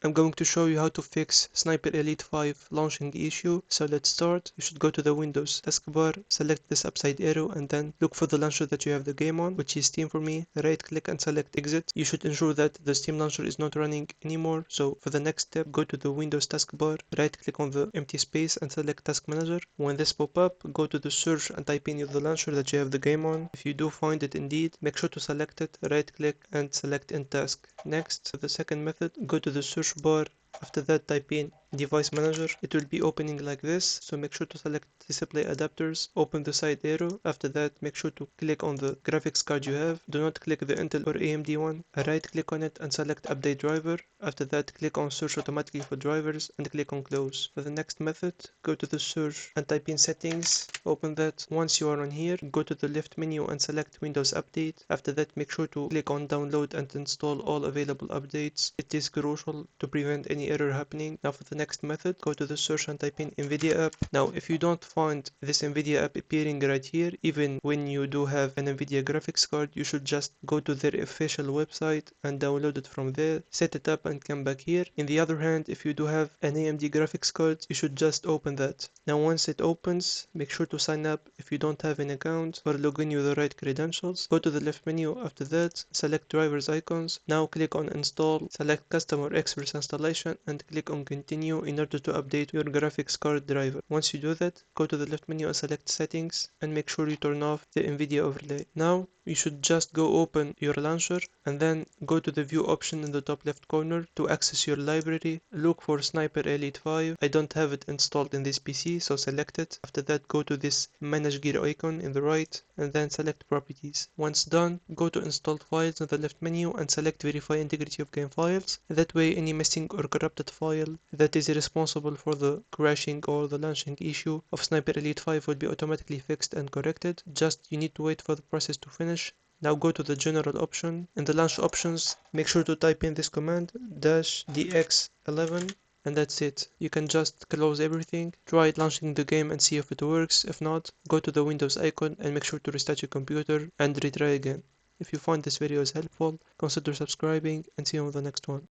I'm going to show you how to fix Sniper Elite 5 launching issue. So let's start. You should go to the Windows taskbar, select this upside arrow, and then look for the launcher that you have the game on, which is Steam for me. Right click and select exit. You should ensure that the Steam launcher is not running anymore. So for the next step, go to the Windows taskbar, right click on the empty space and select Task Manager. When this pop up, go to the search and type in the launcher that you have the game on. If you do find it indeed, make sure to select it, right click and select End Task. Next, for the second method, go to the search bar. After that, type in Device Manager. It will be opening like this, so make sure to select Display Adapters, open the side arrow. After that, make sure to click on the graphics card you have. Do not click the Intel or AMD one. Right click on it and select Update Driver. After that, click on Search Automatically for Drivers and click on Close. For the next method, go to the search and type in Settings. Open that. Once you are on here, go to the left menu and select Windows Update. After that, make sure to click on Download and install all available updates. It is crucial to prevent any error happening. Now for the next method, go to the search and type in NVIDIA app. Now if you don't find this NVIDIA app appearing right here, even when you do have an NVIDIA graphics card, you should just go to their official website and download it from there, set it up and come back here. In the other hand, if you do have an AMD graphics card, you should just open that. Now once it opens, make sure to sign up if you don't have an account or log in with the right credentials. Go to the left menu. After that, select drivers icons. Now click on install, select custom or expert installation and click on continue in order to update your graphics card driver. Once you do that, go to the left menu and select settings and make sure you turn off the NVIDIA overlay. Now you should just go open your launcher and then go to the view option in the top left corner to access your library. Look for Sniper Elite 5. I don't have it installed in this PC, so select it. After that, go to this manage gear icon in the right and then select properties. Once done, go to installed files in the left menu and select verify integrity of game files. That way any missing or corrupted file that is responsible for the crashing or the launching issue of Sniper Elite 5 will be automatically fixed and corrected. Just you need to wait for the process to finish. Now go to the general option. In the launch options, make sure to type in this command -dx11 and that's it. You can just close everything, try launching the game and see if it works. If not, go to the Windows icon and make sure to restart your computer and retry again. If you find this video is helpful, consider subscribing and see you on the next one.